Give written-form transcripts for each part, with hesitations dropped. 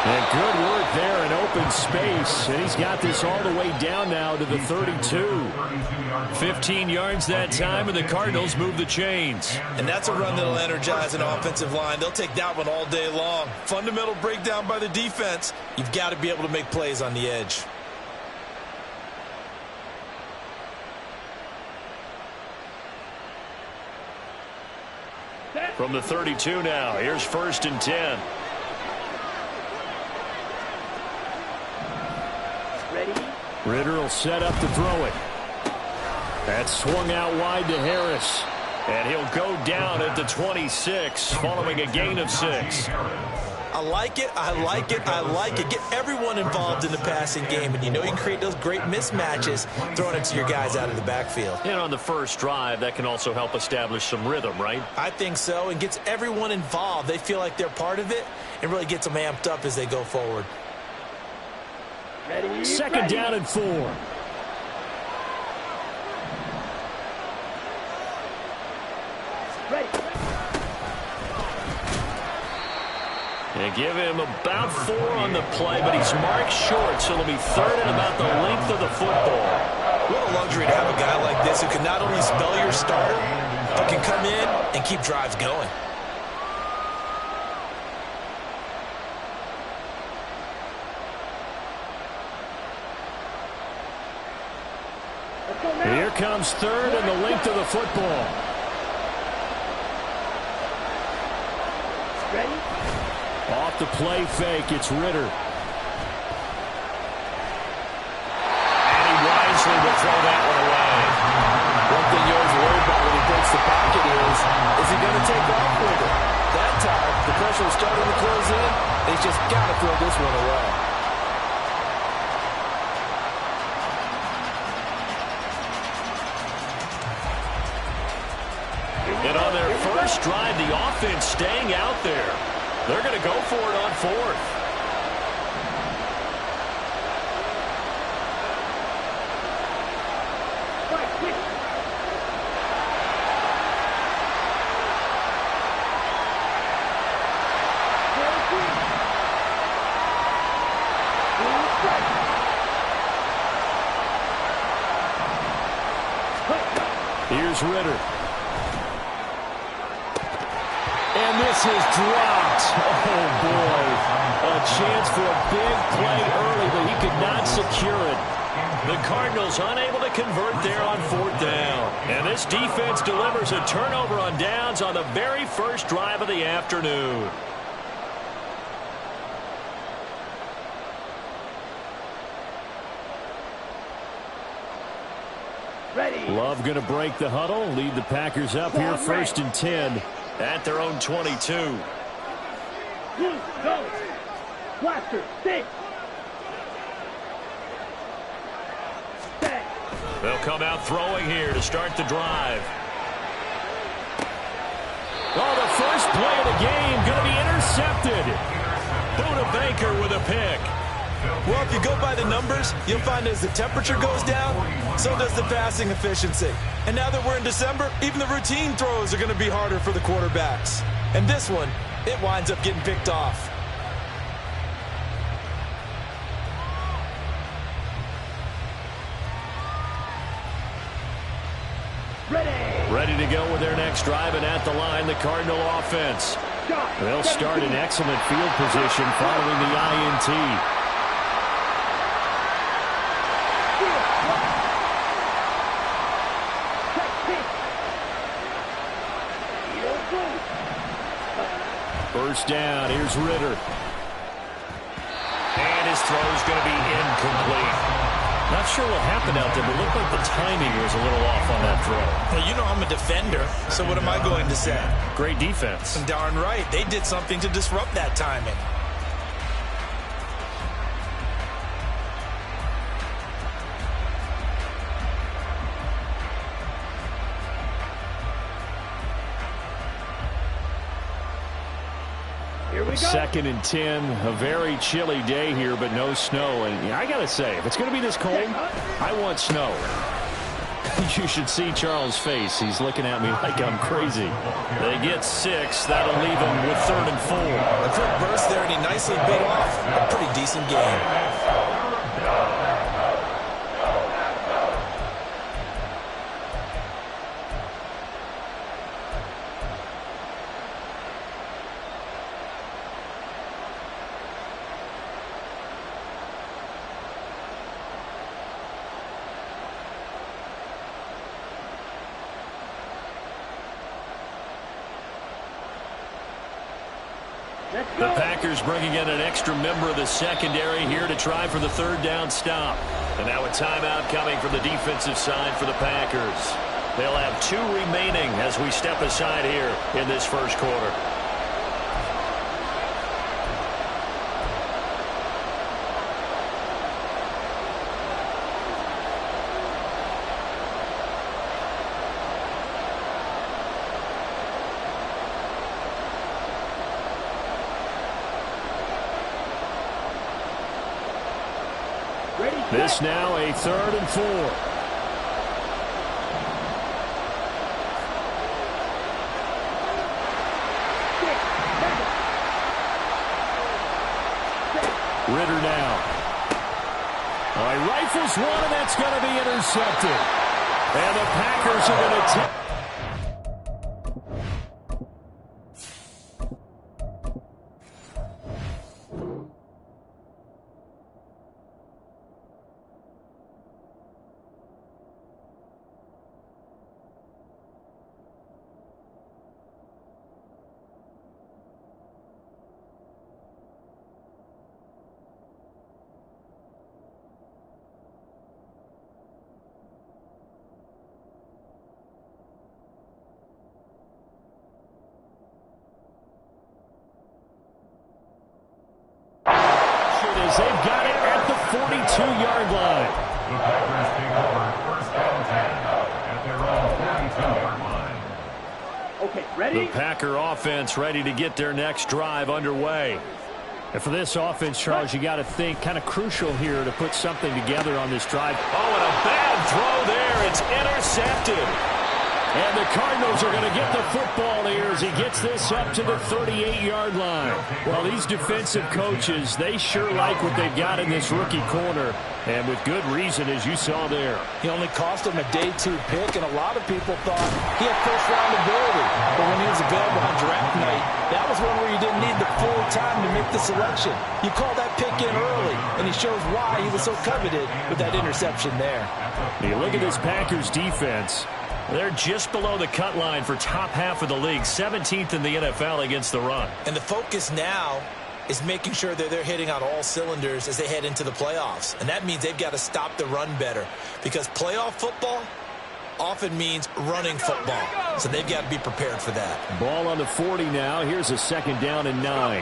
And good work there in open space. And he's got this all the way down now to the 32. 15 yards that time, and the Cardinals move the chains. And that's a run that'll energize an offensive line. They'll take that one all day long. Fundamental breakdown by the defense. You've got to be able to make plays on the edge. From the 32 now, here's 1st and 10. Ritter will set up to throw it. That's swung out wide to Harris. And he'll go down at the 26 following a gain of 6. I like it, I like it, I like it. Get everyone involved in the passing game, and you know you can create those great mismatches throwing it to your guys out of the backfield. And on the first drive, that can also help establish some rhythm, right? I think so, and gets everyone involved. They feel like they're part of it, and really gets them amped up as they go forward. Second down and 4. And give him about 4 on the play, but he's marked short, so it'll be 3rd and about the length of the football. What a luxury to have a guy like this who can not only spell your starter, but can come in and keep drives going. Here comes 3rd and the length of the football. Off the play fake, it's Ritter. And he wisely will throw that one away. One thing you always worry about when he breaks the pocket is he going to take off with it? That time, the pressure was starting to close in. He's just got to throw this one away. And on their first drive, the offense staying out there. They're going to go for it on 4th. Here's Ritter. And this is dropped. Oh, boy. A chance for a big play early, but he could not secure it. The Cardinals unable to convert there on 4th down. And this defense delivers a turnover on downs on the very first drive of the afternoon. Love going to break the huddle, lead the Packers up here 1st and 10 at their own 22. Blaster, stick. They'll come out throwing here to start the drive. Oh, the first play of the game going to be intercepted. Buda Baker with a pick. Well, if you go by the numbers, you'll find as the temperature goes down, so does the passing efficiency. And now that we're in December, even the routine throws are going to be harder for the quarterbacks. And this one, it winds up getting picked off. Ready to go with their next drive, and at the line, the Cardinal offense. They'll start in excellent field position following the INT. First down, here's Ritter. And his throw's going to be incomplete. Not sure what happened out there, but it looked like the timing was a little off on that throw. Well, you know I'm a defender, so what am I going to say? Great defense. Darn right. They did something to disrupt that timing. Second and 10, a very chilly day here, but no snow. And I got to say, if it's going to be this cold, I want snow. You should see Charles' face. He's looking at me like I'm crazy. They get 6. That'll leave them with 3rd and 4. A quick burst there, and he nicely bit off a pretty decent game. The Packers bringing in an extra member of the secondary here to try for the 3rd down stop. And now a timeout coming from the defensive side for the Packers. They'll have 2 remaining as we step aside here in this first quarter. This now a 3rd and 4. Ritter now. Oh, he rifles one, and that's going to be intercepted. And the Packers are going to take. They've got it at the 42-yard line. The Packers take over 1st and 10 at their own 42-yard line. Okay, ready? The Packer offense ready to get their next drive underway. And for this offense, Charles, you got to think kind of crucial here to put something together on this drive. Oh, and a bad throw there. It's intercepted. And the Cardinals are going to get the football here as he gets this up to the 38-yard line. Well, these defensive coaches, they sure like what they've got in this rookie corner, and with good reason, as you saw there. He only cost him a day 2 pick, and a lot of people thought he had first-round ability. But when he was available on draft night, that was one where you didn't need the full time to make the selection. You call that pick in early, and he shows why he was so coveted with that interception there. You look at this Packers defense. They're just below the cut line for top half of the league, 17th in the NFL against the run. And the focus now is making sure that they're hitting on all cylinders as they head into the playoffs. And that means they've got to stop the run better, because playoff football often means running football. So they've got to be prepared for that. Ball on the 40 now. Here's a 2nd down and 9.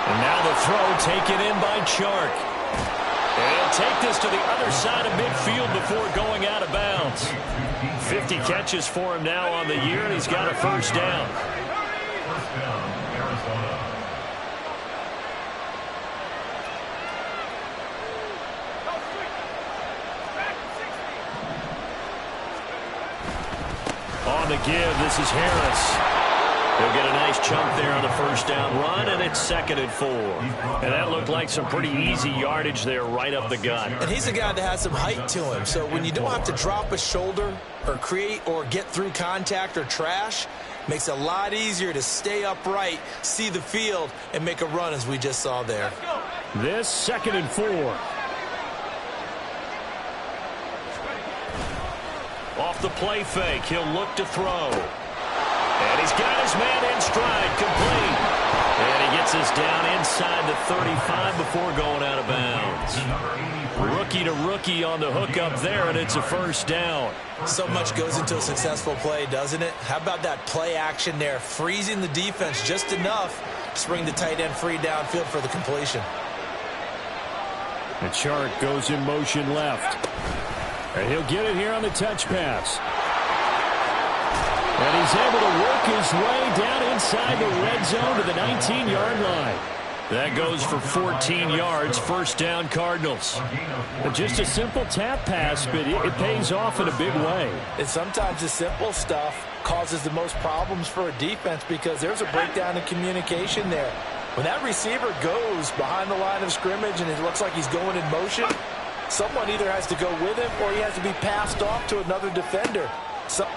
And now the throw taken in by Chark. And he'll take this to the other side of midfield before going out of bounds. 50 catches for him now on the year, and he's got a 1st down. First down, Arizona. On the give, this is Harris. He'll get a nice chunk there on the 1st down run, and it's 2nd and 4. And that looked like some pretty easy yardage there right up the gut. And he's a guy that has some height to him, so when you don't have to drop a shoulder or create or get through contact or trash, makes it a lot easier to stay upright, see the field, and make a run as we just saw there. This 2nd and 4. Off the play fake, he'll look to throw. And he's got his man in stride, complete. And he gets us down inside the 35 before going out of bounds. Rookie to rookie on the hook up there, and it's a 1st down. So much goes into a successful play, doesn't it? How about that play action there, freezing the defense just enough to bring the tight end free downfield for the completion. And Chark goes in motion left. And he'll get it here on the touch pass. And he's able to work his way down inside the red zone to the 19-yard line. That goes for 14 yards, first down Cardinals. Just a simple tap pass, but it pays off in a big way. And sometimes the simple stuff causes the most problems for a defense because there's a breakdown in communication there. When that receiver goes behind the line of scrimmage and it looks like he's going in motion, someone either has to go with him or he has to be passed off to another defender.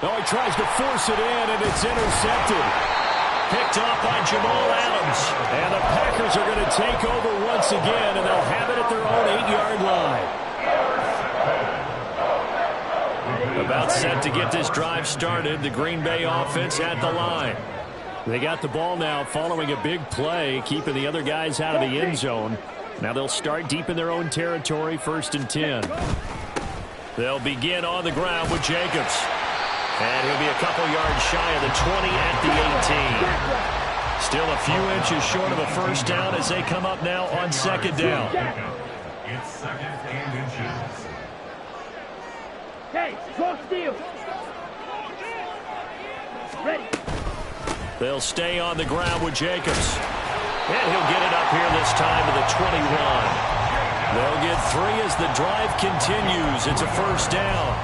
Oh, he tries to force it in, and it's intercepted. Picked off by Jamal Adams. And the Packers are going to take over once again, and they'll have it at their own 8-yard line. About set to get this drive started. The Green Bay offense at the line. They got the ball now following a big play, keeping the other guys out of the end zone. Now they'll start deep in their own territory, 1st and 10. They'll begin on the ground with Jacobs. And he'll be a couple yards shy of the 20 at the 18. Still a few inches short of a first down as they come up now on 2nd down. It's 2nd and inches. Hey, cross field. Ready. They'll stay on the ground with Jacobs. And he'll get it up here this time to the 21. They'll get 3 as the drive continues. It's a first down.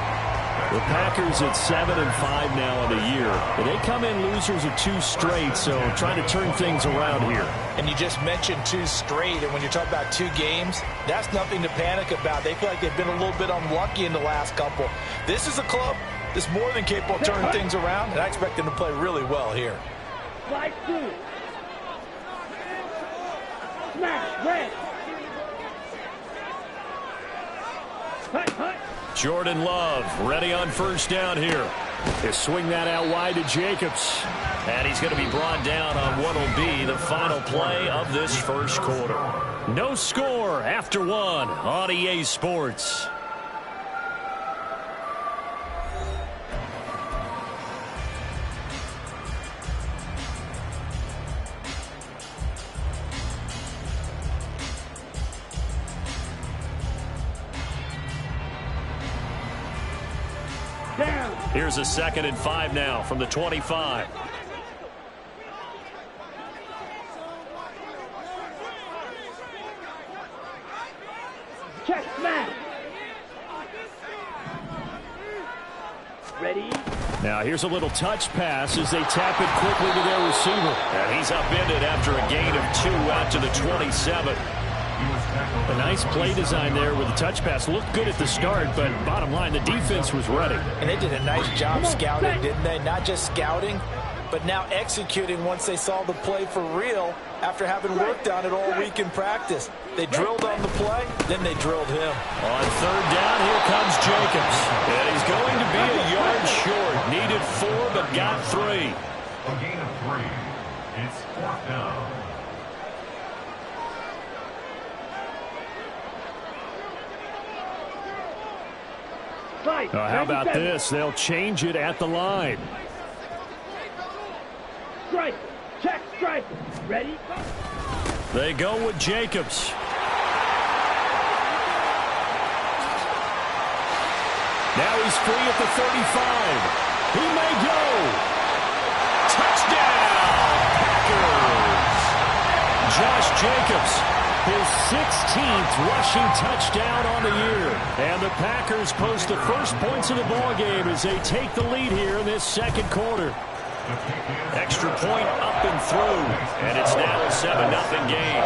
The Packers at 7-5 now on the year. But they come in losers of 2 straight, so trying to turn things around here. And you just mentioned 2 straight, and when you're talking about 2 games, that's nothing to panic about. They feel like they've been a little bit unlucky in the last couple. This is a club that's more than capable of turning things around, and I expect them to play really well here. Slide 2. Smash, red. Hut, hut. Jordan Love ready on first down here. They swing that out wide to Jacobs. And he's going to be brought down on what will be the final play of this first quarter. No score after 1 on EA Sports. Here's a 2nd and 5 now from the 25. Check smash. Ready. Now here's a little touch pass as they tap it quickly to their receiver. And he's upended after a gain of 2 out to the 27. A nice play design there with the touch pass. Looked good at the start, but bottom line, the defense was ready. And they did a nice job scouting, didn't they? Not just scouting, but now executing once they saw the play for real after having worked on it all week in practice. They drilled on the play, then they drilled him. On 3rd down, here comes Jacobs. And he's going to be a yard short. Needed 4, but got 3. A gain of 3. It's 4th down. How about this? They'll change it at the line. Strike. Check strike. Ready. They go with Jacobs. Now he's free at the 35. He may go. Touchdown, Packers. Josh Jacobs, his 16th rushing touchdown on the year. And the Packers post the first points of the ballgame as they take the lead here in this 2nd quarter. Extra point up and through. And it's now a 7-0 game.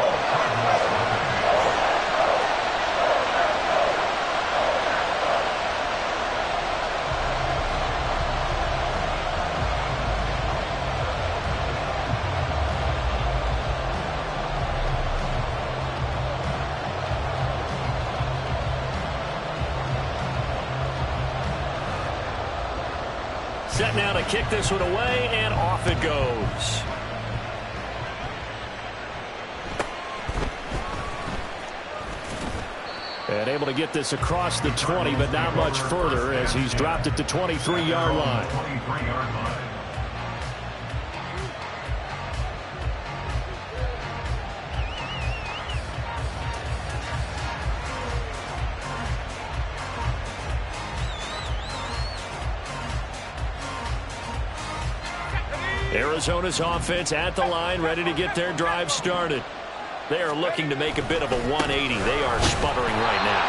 Set now to kick this one away, and off it goes. And able to get this across the 20, but not much further as he's dropped it to 23-yard line. 23-yard line. Arizona's offense at the line, ready to get their drive started. They are looking to make a bit of a 180. They are sputtering right now.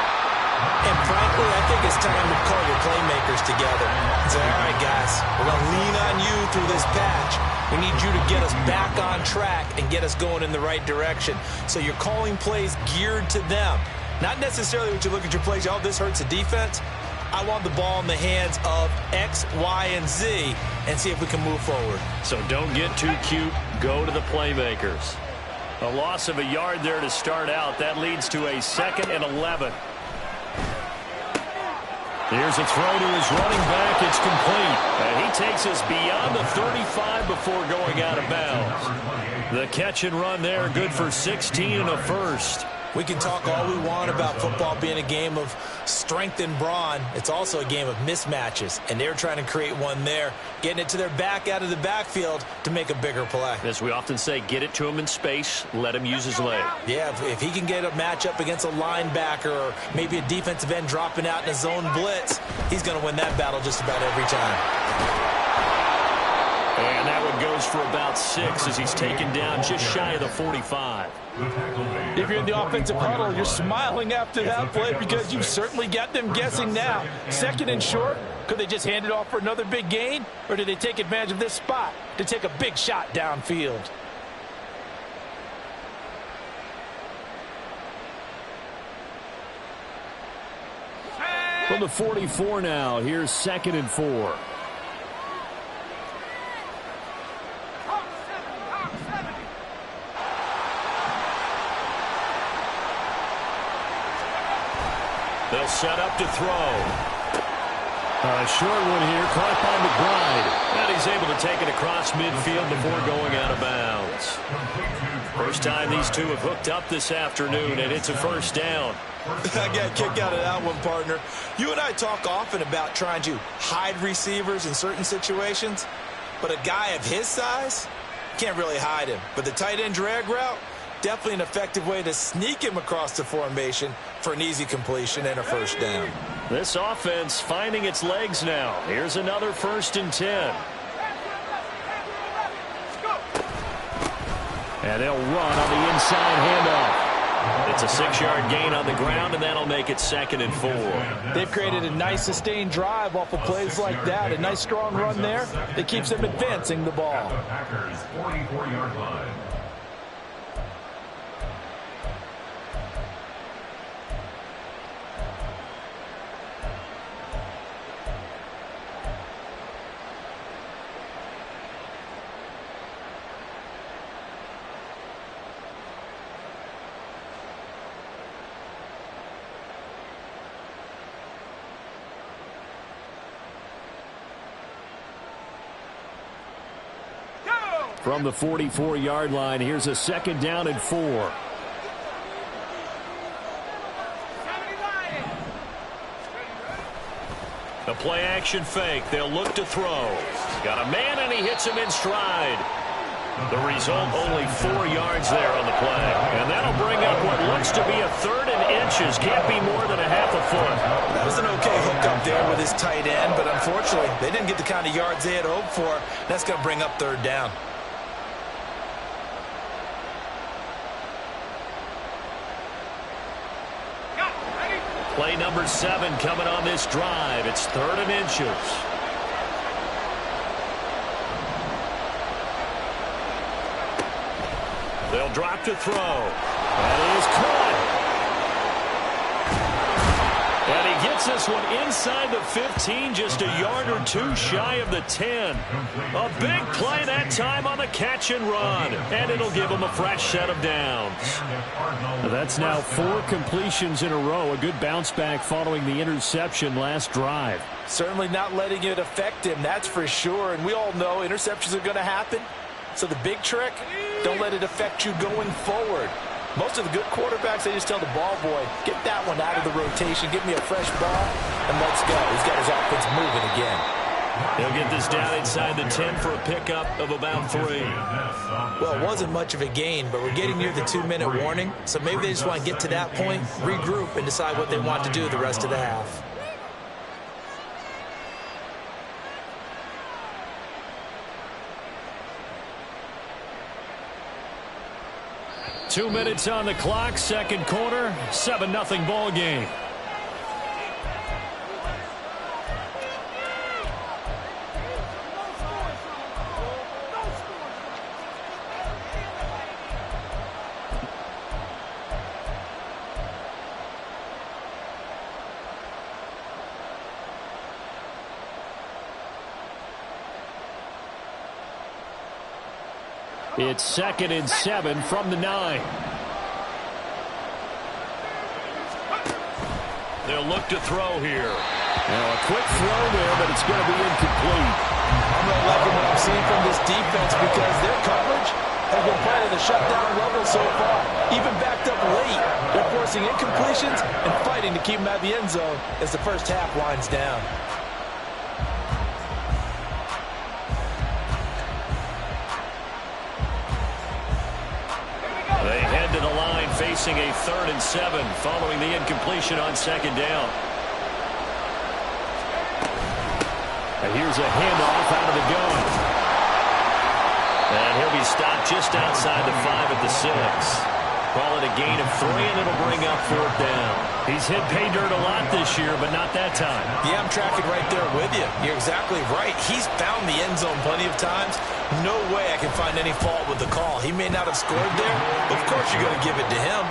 And frankly, I think it's time to call your playmakers together and say, all right, guys, we're going to lean on you through this patch. We need you to get us back on track and get us going in the right direction. So you're calling plays geared to them. Not necessarily when you look at your plays, oh, this hurts the defense. I want the ball in the hands of X, Y, and Z and see if we can move forward. So don't get too cute. Go to the playmakers. A loss of a yard there to start out. That leads to a 2nd and 11. Here's a throw to his running back. It's complete. And he takes us beyond the 35 before going out of bounds. The catch and run there, good for 16 and a first. We can talk all we want about football being a game of strength and brawn. It's also a game of mismatches, and they're trying to create one there, getting it to their back out of the backfield to make a bigger play. As we often say, get it to him in space, let him use his leg. Yeah, if he can get a matchup against a linebacker or maybe a defensive end dropping out in a zone blitz, he's going to win that battle just about every time. And that one goes for about 6 as he's taken down just shy of the 45. If you're in the offensive huddle, you're smiling after that play because you certainly got them guessing now. 2nd and short, could they just hand it off for another big gain? Or did they take advantage of this spot to take a big shot downfield? From the 44 now, here's 2nd and 4. They'll set up to throw. A short one here, caught by McBride. And he's able to take it across midfield before going out of bounds. First time these two have hooked up this afternoon, and it's a first down. I got a kick out of that one, partner. You and I talk often about trying to hide receivers in certain situations, but a guy of his size can't really hide him. But the tight end drag route, definitely an effective way to sneak him across the formation for an easy completion and a first down. This offense finding its legs now. Here's another 1st and 10. And they'll run on the inside handoff. It's a 6-yard gain on the ground, and that'll make it 2nd and 4. They've created a nice sustained drive off of plays like that. A nice strong run there that keeps them advancing the ball. Packers 44-yard line. From the 44-yard line, here's a 2nd down and 4. A play-action fake. They'll look to throw. Got a man, and he hits him in stride. The result, only 4 yards there on the play. And that'll bring up what looks to be a 3rd and inches. Can't be more than a half a foot. That was an okay hook up there with his tight end, but unfortunately, they didn't get the kind of yards they had hoped for. That's going to bring up 3rd down. Play number 7 coming on this drive. It's 3rd and inches. They'll drop to throw. That is caught. And he gets this one inside the 15, just a yard or 2 shy of the 10. A big play that time on the catch and run. And it'll give him a fresh set of downs. That's now 4 completions in a row. A good bounce back following the interception last drive. Certainly not letting it affect him, that's for sure. And we all know interceptions are going to happen. So the big trick, don't let it affect you going forward. Most of the good quarterbacks, they just tell the ball boy, get that one out of the rotation, give me a fresh ball, and let's go. He's got his offense moving again. He'll get this down inside the 10 for a pickup of about 3. Well, it wasn't much of a gain, but we're getting near the 2-minute warning, so maybe they just want to get to that point, regroup, and decide what they want to do the rest of the half. 2 minutes on the clock, second quarter, 7-0 ball game. It's 2nd and 7 from the 9. They'll look to throw here. Now a quick throw there, but it's going to be incomplete. I'm not liking what I'm seeing from this defense because their coverage has been playing at a shutdown level so far. Even backed up late, they're forcing incompletions and fighting to keep them out of the end zone as the first half winds down. They head to the line facing a 3rd and 7 following the incompletion on 2nd down. And here's a handoff out of the gun. And he'll be stopped just outside the 5 at the 6. Call it a gain of 3, and it'll bring up 4th down. He's hit pay dirt a lot this year, but not that time. Yeah, I'm tracking right there with you. You're exactly right. He's found the end zone plenty of times. No way I can find any fault with the call. He may not have scored there, but of course you're going to give it to him.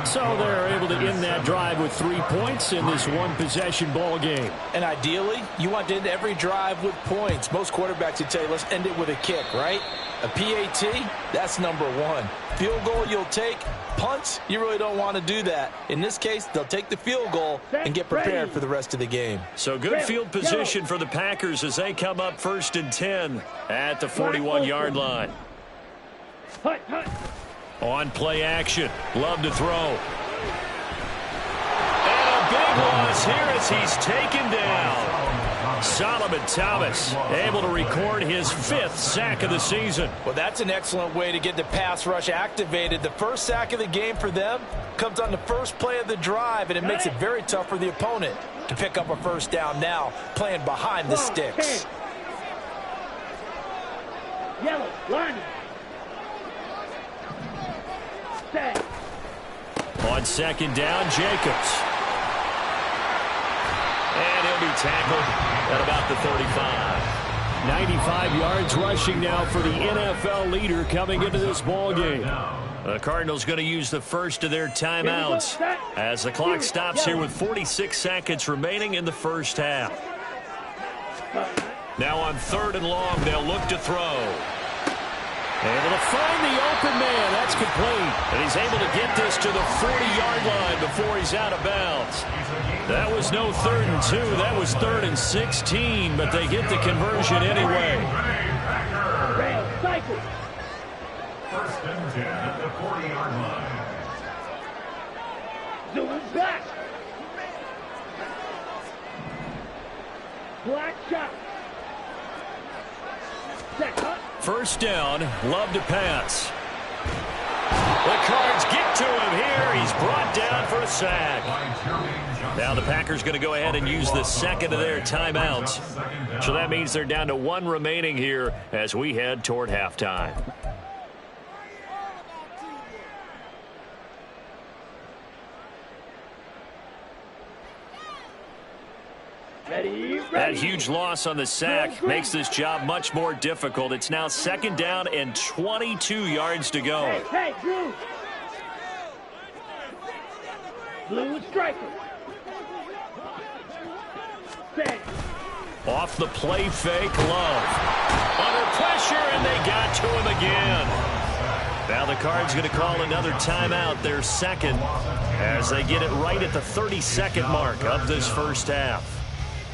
So they're able to end that drive with 3 points in this one-possession ball game. And ideally, you want to end every drive with points. Most quarterbacks would tell you, let's end it with a kick, right? A PAT, that's number 1. Field goal you'll take. Punts, you really don't want to do that. In this case, they'll take the field goal and get prepared for the rest of the game. So good field position for the Packers as they come up 1st and 10 at the 41-yard line. On play action. Love to throw. And a big loss here as he's taken down. Solomon Thomas able to record his 5th sack of the season. Well, that's an excellent way to get the pass rush activated. The first sack of the game for them comes on the first play of the drive, and it makes it very tough for the opponent to pick up a first down now, playing behind the sticks. Yellow, line. Set. On 2nd down, Jacobs. And he'll be tackled at about the 35. 95 yards rushing now for the NFL leader coming into this ball game. The Cardinals going to use the first of their timeouts as the clock stops here with 46 seconds remaining in the first half. Now on 3rd and long, they'll look to throw. Able to find the open man. That's complete. And he's able to get this to the 40-yard line before he's out of bounds. That was no 3rd and 2. That was 3rd and 16, but they get the conversion anyway. Cycle. 1st and 10 at the 40-yard line. Zoom back. Black shot. Set up. 1st down, Love to pass. The Cards get to him here. He's brought down for a sack. Now the Packers going to go ahead and use the 2nd of their timeouts. So that means they're down to 1 remaining here as we head toward halftime. Ready. That huge loss on the sack makes this job much more difficult. It's now 2nd down and 22 yards to go. Hey, Blue. Blue striker. Set. Off the play fake, Love. Under pressure, and they got to him again. Now the Cards going to call another timeout, their 2nd, as they get it right at the 32nd mark of this first half.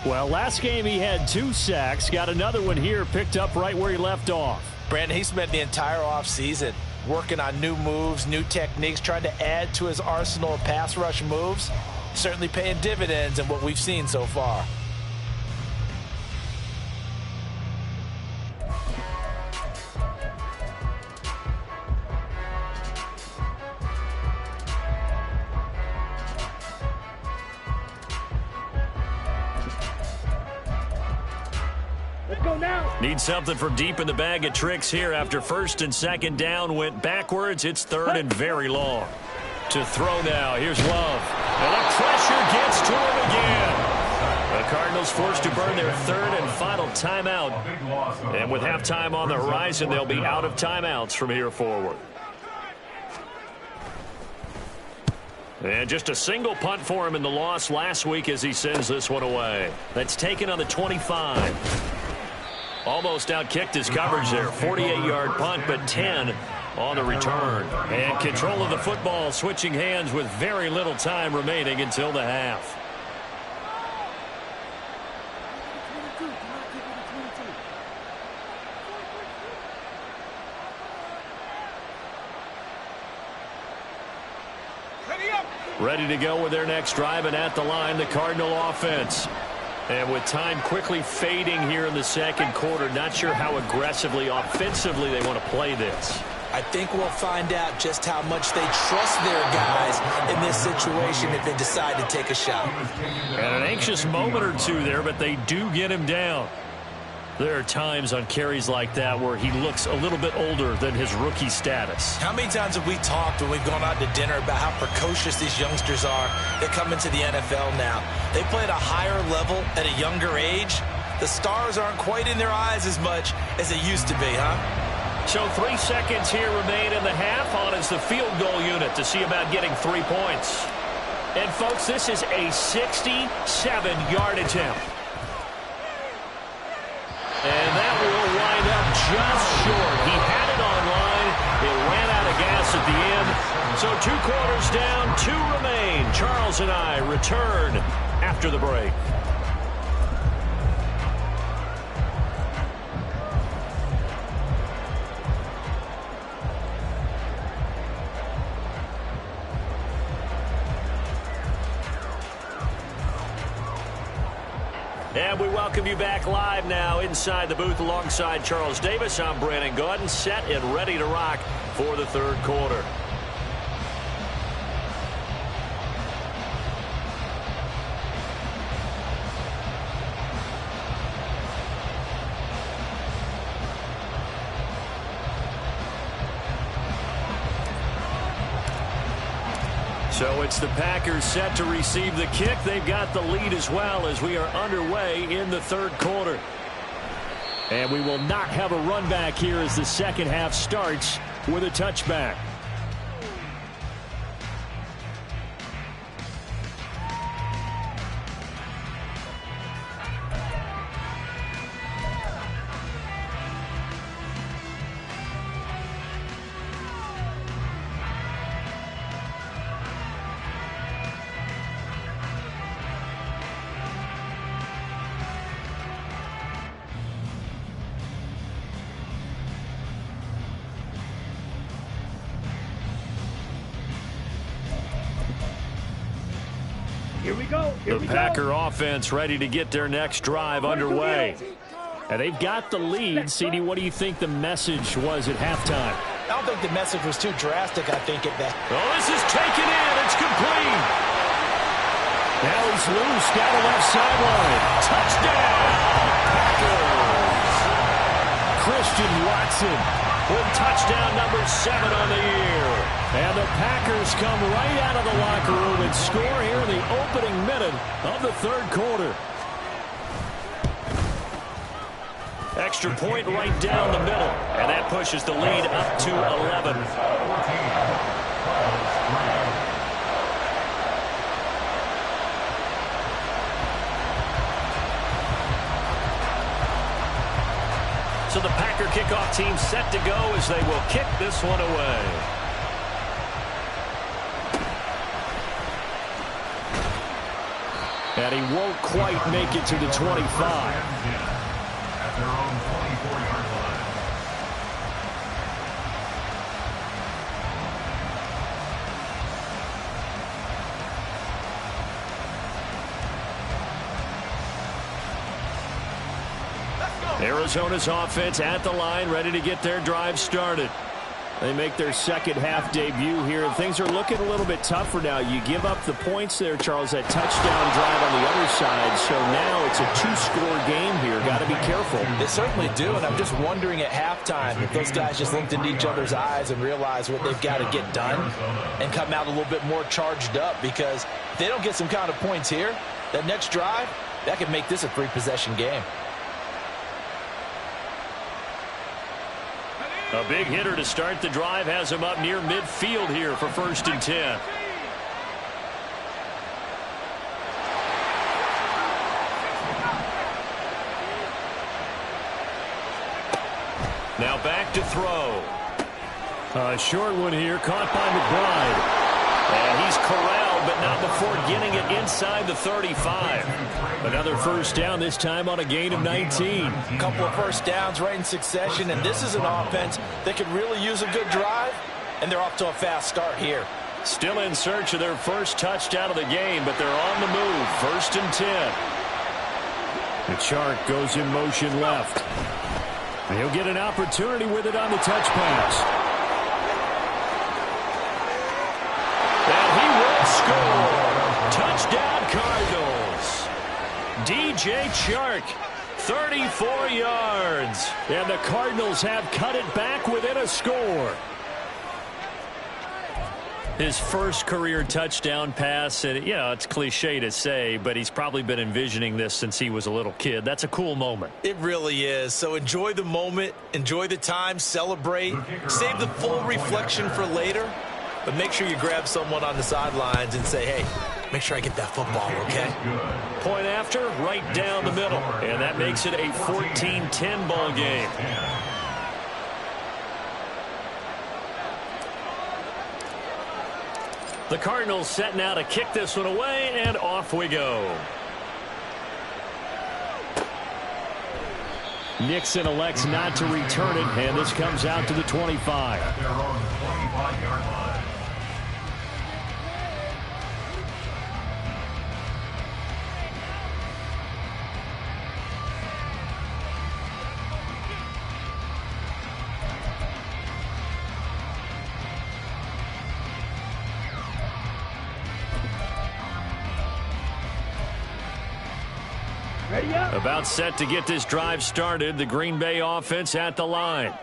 Well, last game he had 2 sacks. Got another one here, picked up right where he left off. Brandon, he spent the entire offseason working on new moves, new techniques, trying to add to his arsenal of pass rush moves. Certainly paying dividends in what we've seen so far. Let's go. go now. Need something from deep in the bag of tricks here. After first and second down went backwards, it's third and very long. To throw now, here's Love. And the pressure gets to him again. The Cardinals forced to burn their third and final timeout. And with halftime on the horizon, they'll be out of timeouts from here forward. And just a single punt for him in the loss last week as he sends this one away. That's taken on the 25. Almost outkicked his coverage there. 48-yard punt, but 10 on the return. And control of the football switching hands with very little time remaining until the half. Ready to go with their next drive, and at the line, the Cardinal offense. And with time quickly fading here in the second quarter, not sure how aggressively, offensively they want to play this. I think we'll find out just how much they trust their guys in this situation if they decide to take a shot. And an anxious moment or two there, but they do get him down. There are times on carries like that where he looks a little bit older than his rookie status. How many times have we talked when we've gone out to dinner about how precocious these youngsters are that come into the NFL now? They play at a higher level at a younger age. The stars aren't quite in their eyes as much as they used to be, huh? So 3 seconds here remain in the half on as the field goal unit to see about getting 3 points. And, folks, this is a 67-yard attempt. And that will wind up just short. He had it on line. It ran out of gas at the end. So 2 quarters down, 2 remain. Charles and I return after the break. And we welcome you back live now inside the booth alongside Charles Davis. I'm Brandon Gaudin, set and ready to rock for the third quarter. So it's the Packers set to receive the kick. They've got the lead as well as we are underway in the third quarter. And we will not have a run back here as the second half starts with a touchback. Here we go. Here The Packer offense ready to get their next drive underway. And they've got the lead. CD, what do you think the message was at halftime? I don't think the message was too drastic, I think, at that. Oh, this is taken in. It's complete. Now he's loose down the left sideline. Touchdown, Packers. Christian Watson with touchdown number 7 on the year. And the Packers come right out of the locker room and score here in the opening minute of the third quarter. Extra point right down the middle. And that pushes the lead up to 11. So the Packer kickoff team set to go as they will kick this one away. And he won't quite make it to the 25. At their own 24-yard line. Arizona's offense at the line, ready to get their drive started. They make their second half debut here, and things are looking a little bit tougher now. You give up the points there, Charles, that touchdown drive on the other side. So now it's a two-score game here. Got to be careful. They certainly do, and I'm just wondering at halftime if those guys just looked into each other's eyes and realized what they've got to get done and come out a little bit more charged up, because if they don't get some kind of points here, that next drive, that could make this a three-possession game. A big hitter to start the drive has him up near midfield here for 1st and 10. Now back to throw. A short one here, caught by McBride. And he's corralled, but not before getting it inside the 35. Another first down, this time on a gain of 19. A couple of first downs right in succession, and this is an offense that could really use a good drive, and they're off to a fast start here. Still in search of their first touchdown of the game, but they're on the move. 1st and 10. The Chark goes in motion left. And he'll get an opportunity with it on the touch pass. And he will score. Touchdown Cardinals. DJ Chark, 34 yards. And the Cardinals have cut it back within a score. His first career touchdown pass, and it's cliche to say, but he's probably been envisioning this since he was a little kid. That's a cool moment. It really is. So enjoy the moment, enjoy the time, celebrate, save the full reflection for later, but make sure you grab someone on the sidelines and say, hey, make sure I get that football, okay? Point after, right down the middle, and that makes it a 14-10 ball game. The Cardinals set now to kick this one away, and off we go. Nixon elects not to return it, and this comes out to the 25. At their own 25-yard line. About set to get this drive started. The Green Bay offense at the line.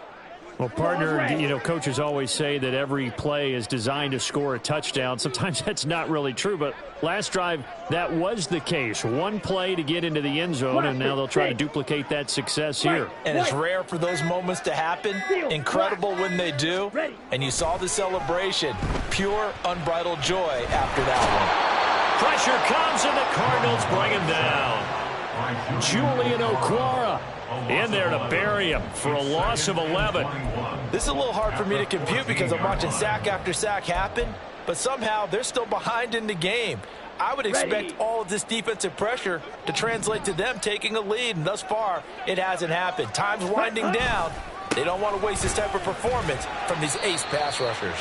Well, partner, coaches always say that every play is designed to score a touchdown. Sometimes that's not really true, but last drive, that was the case. One play to get into the end zone, and now they'll try to duplicate that success here. And it's rare for those moments to happen. Incredible when they do. And you saw the celebration. Pure, unbridled joy after that one. Pressure comes, and the Cardinals bring him down. Julian Okwara in there to bury him for a loss of 11. This is a little hard for me to compute because I'm watching sack after sack happen, but somehow they're still behind in the game. I would expect all of this defensive pressure to translate to them taking a lead, and thus far, it hasn't happened. Time's winding down. They don't want to waste this type of performance from these ace pass rushers.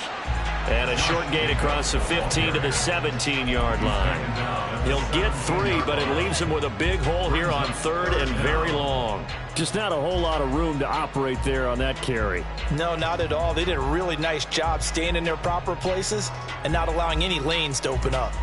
And a short gain across the 15 to the 17-yard line. He'll get 3, but it leaves him with a big hole here on 3rd and very long. Just not a whole lot of room to operate there on that carry. No, not at all. They did a really nice job staying in their proper places and not allowing any lanes to open up.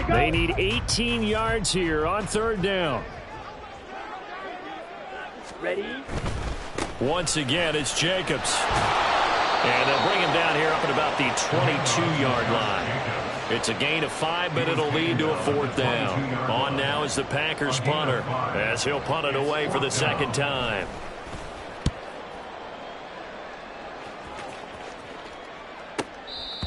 They need 18 yards here on 3rd down. Ready? Once again, it's Jacobs. And they'll bring him down here up at about the 22-yard line. It's a gain of 5, but it'll lead to a 4th down. On now is the Packers punter, as he'll punt it away for the 2nd time.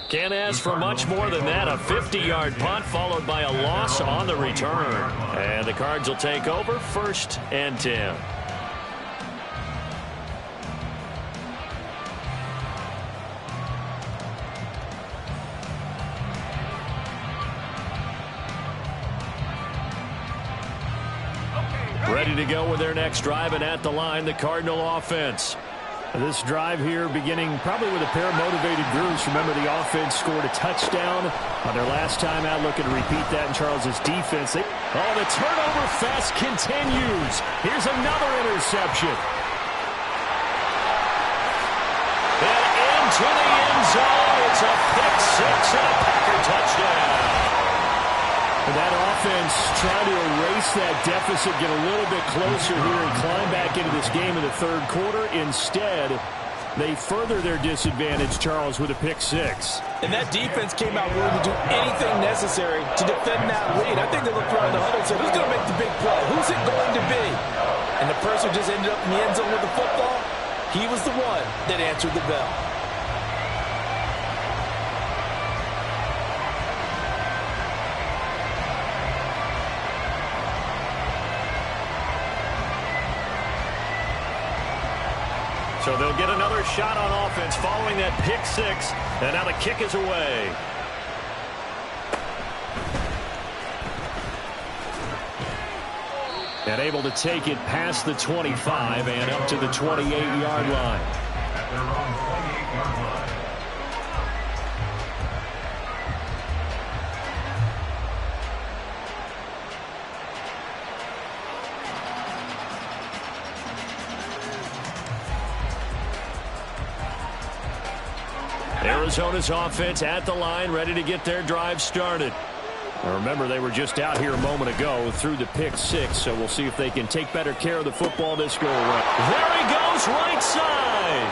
Can't ask for much more than that. A 50-yard punt followed by a loss on the return. And the Cards will take over 1st and 10. Ready to go with their next drive, and at the line, the Cardinal offense. This drive here beginning probably with a pair of motivated groups. Remember, the offense scored a touchdown on their last time out, looking to repeat that in Charles's defense. Oh, the turnover fest continues. Here's another interception. And into the end zone. It's a pick six and a Packer touchdown. That offense trying to erase that deficit, get a little bit closer here and climb back into this game in the third quarter. Instead, they further their disadvantage, Charles, with a pick six. And that defense came out willing to do anything necessary to defend that lead. I think they looked around the huddle and said, who's going to make the big play? Who's it going to be? And the person who just ended up in the end zone with the football, he was the one that answered the bell. So they'll get another shot on offense following that pick six. And now the kick is away. And able to take it past the 25 and up to the 28-yard line. At their own 28-yard line. Arizona's offense at the line, ready to get their drive started. Now remember, they were just out here a moment ago through the pick six, so we'll see if they can take better care of the football this go-around. There he goes, right side.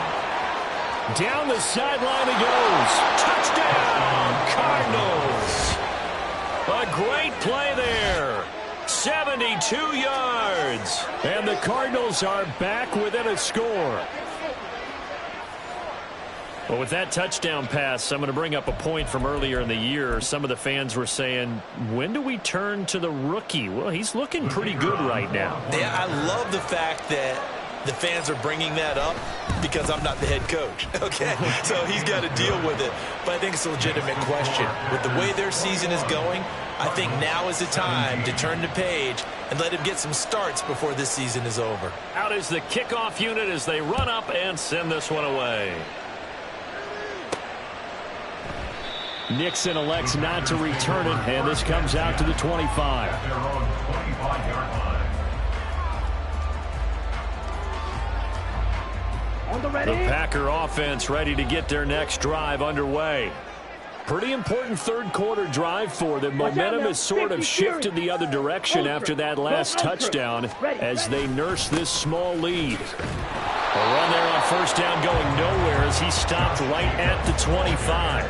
Down the sideline he goes. Touchdown, Cardinals. A great play there. 72 yards. And the Cardinals are back within a score. Well, with that touchdown pass, I'm going to bring up a point from earlier in the year. Some of the fans were saying, when do we turn to the rookie? Well, he's looking pretty good right now. Yeah, I love the fact that the fans are bringing that up because I'm not the head coach. Okay, so he's got to deal with it. But I think it's a legitimate question. With the way their season is going, I think now is the time to turn the page and let him get some starts before this season is over. Out is the kickoff unit as they run up and send this one away. Nixon elects not to return it, and this comes out to the 25. At their own 25-yard line. On the ready. The Packer offense ready to get their next drive underway. Pretty important third quarter drive for them. Momentum has sort of shifted the other direction after that last touchdown as they nurse this small lead. A run there on first down going nowhere as he stopped right at the 25.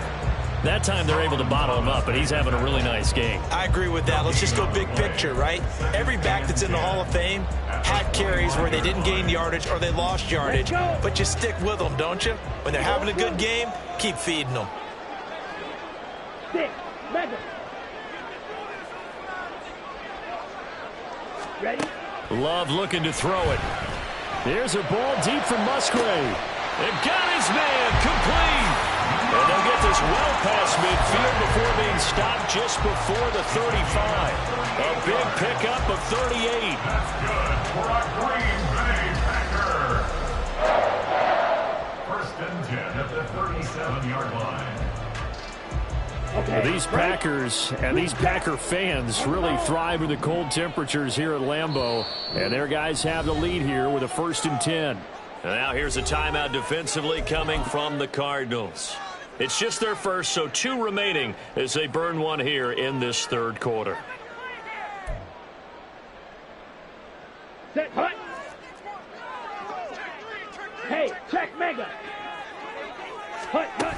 That time they're able to bottle him up, and he's having a really nice game. I agree with that. Let's just go big picture, right? Every back that's in the Hall of Fame had carries where they didn't gain yardage or they lost yardage. But you stick with them, don't you? When they're having a good game, keep feeding them. Six. Mega. Ready? Love looking to throw it. There's a ball deep from Musgrave. They've got his man complete. And they'll get this well past midfield before being stopped just before the 35. A big pickup of 38. That's good for a Green Bay Packer. First and 10 at the 37-yard line. Okay. These Packers and these Packer fans really thrive in the cold temperatures here at Lambeau. And their guys have the lead here with a 1st and 10. And now here's a timeout defensively coming from the Cardinals. It's just their first, so 2 remaining as they burn one here in this third quarter. Set. Hut. Hey, check Mega. Hut, hut.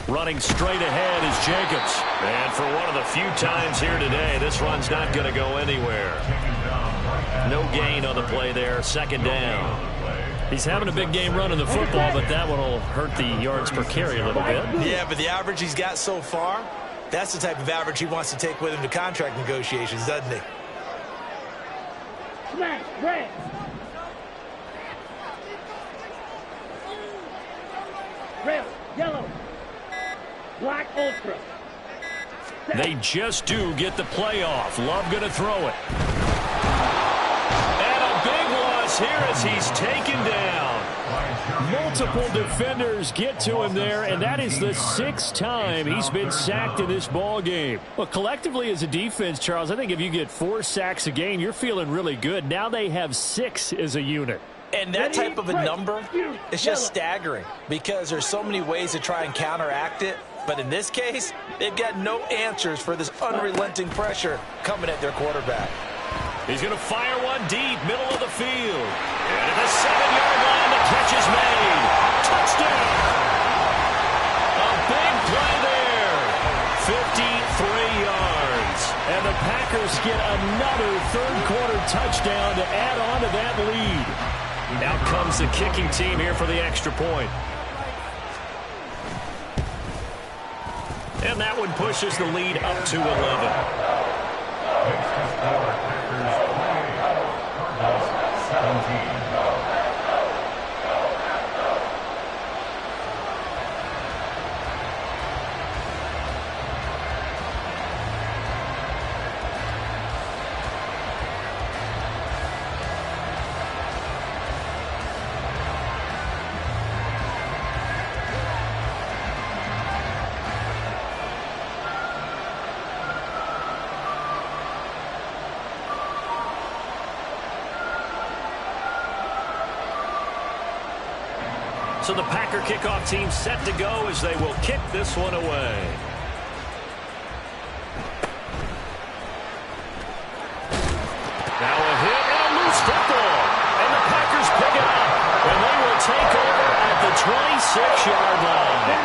Running straight ahead is Jacobs. And for one of the few times here today, this run's not going to go anywhere. No gain on the play there, 2nd down. He's having a big game running the football, but that one will hurt the yards per carry a little bit. Yeah, but the average he's got so far, that's the type of average he wants to take with him to contract negotiations, doesn't he? Smash. Red. Red. Yellow. Black Ultra. They just do get the playoff. Love going to throw it. loss here as he's taken down. Multiple defenders get to him there, and that is the 6th time he's been sacked in this ball game. Well, collectively as a defense, Charles, I think if you get 4 sacks a game, you're feeling really good. Now they have 6 as a unit. And that type of a number is just staggering because there's so many ways to try and counteract it. But in this case, they've got no answers for this unrelenting pressure coming at their quarterback. He's going to fire one deep, middle of the field. And at the 7-yard line, the catch is made. Touchdown! A big play there. 53 yards. And the Packers get another third-quarter touchdown to add on to that lead. Out comes the kicking team here for the extra point. And that one pushes the lead up to 11. So the Packer kickoff team set to go as they will kick this one away. Now a hit and a loose football. And the Packers pick it up. And they will take over at the 26-yard line.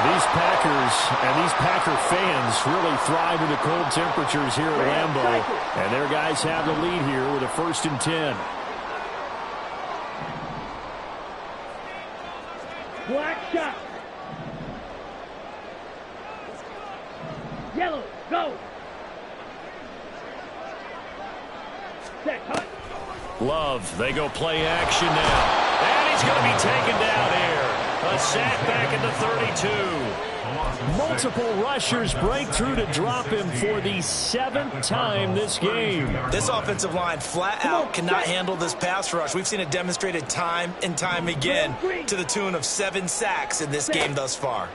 These Packers and these Packer fans really thrive in the cold temperatures here at Lambeau. And their guys have the lead here with a 1st and 10. Black shot. Yellow, go. Set, hut. Love, they go play action now. And he's going to be taken down here. A sack back at the 32. Multiple rushers break through to drop him for the 7th time this game. This offensive line flat out cannot handle this pass rush. We've seen it demonstrated time and time again to the tune of 7 sacks in this game thus far.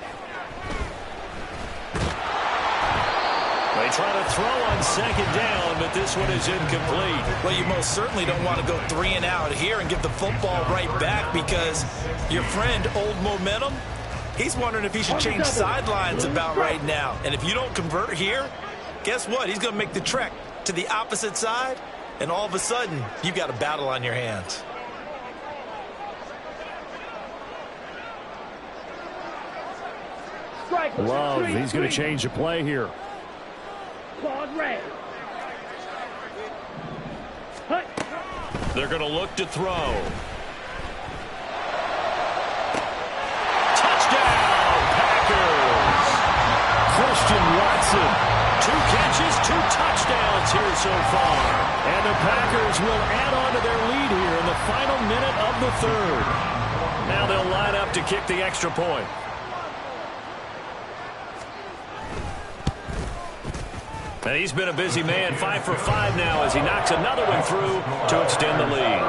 They try to throw on 2nd down, but this one is incomplete. Well, you most certainly don't want to go 3 and out here and give the football right back because your friend, Old Momentum, he's wondering if he should change sidelines about right now. And if you don't convert here, guess what? He's going to make the trek to the opposite side, and all of a sudden, you've got a battle on your hands. Love, he's going to change the play here. They're going to look to throw. Touchdown, Packers! Christian Watson, 2 catches, 2 touchdowns here so far. And the Packers will add on to their lead here in the final minute of the 3rd. Now they'll line up to kick the extra point. And he's been a busy man, 5 for 5 now as he knocks another one through to extend the lead.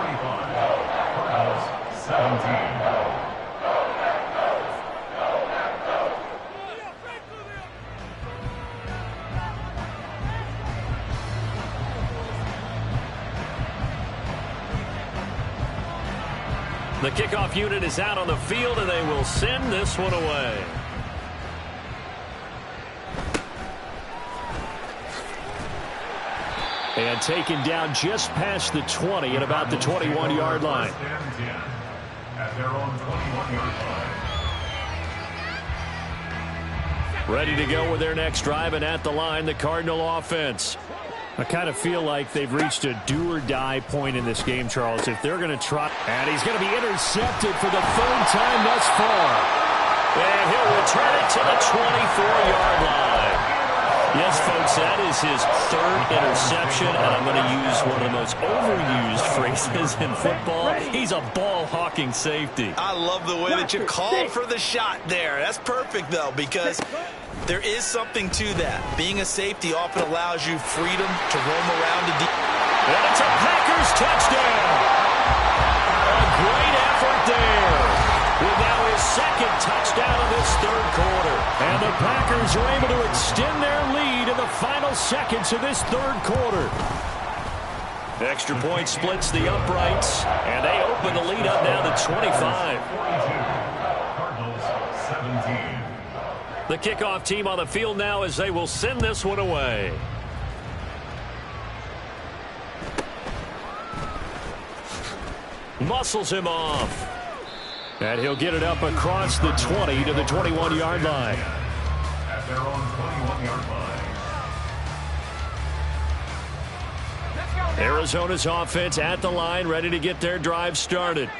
The kickoff unit is out on the field, and they will send this one away. And taken down just past the 20 at about the 21-yard line. At their own 21-yard line. Ready to go with their next drive, and at the line, the Cardinal offense. I kind of feel like they've reached a do-or-die point in this game, Charles. If they're going to try, and he's going to be intercepted for the 3rd time thus far. And he'll return it to the 24-yard line. Yes, folks, that is his third interception, and I'm going to use one of the most overused phrases in football. He's a ball-hawking safety. I love the way that you called for the shot there. That's perfect, though, because there is something to that. Being a safety often allows you freedom to roam around the deep. And it's a Packers touchdown. A great effort there. With now his second touchdown of this third quarter. And the Packers are able to extend their lead in the final seconds of this third quarter. Extra point splits the uprights, and they open the lead up now to 25. Cardinals 17. The kickoff team on the field now as they will send this one away. Muscles him off. And he'll get it up across the 20 to the 21-yard line. At their own 21-yard line. Arizona's offense at the line, ready to get their drive started.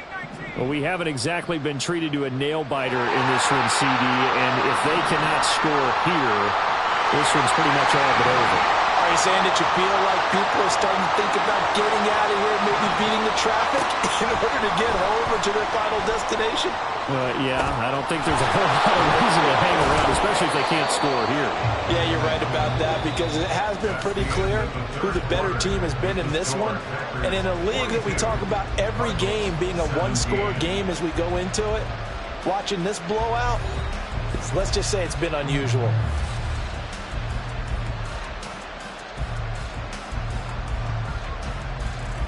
Well, we haven't exactly been treated to a nail-biter in this one, CD, and if they cannot score here, this one's pretty much all but over. Are you saying that you feel like people are starting to think about getting out of here, maybe beating the traffic in order to get home or to their final destination? Yeah, I don't think there's a whole lot of reason to hang around, especially if they can't score here. Yeah, you're right about that because it has been pretty clear who the better team has been in this one. And in a league that we talk about every game being a one-score game as we go into it, watching this blowout, let's just say it's been unusual.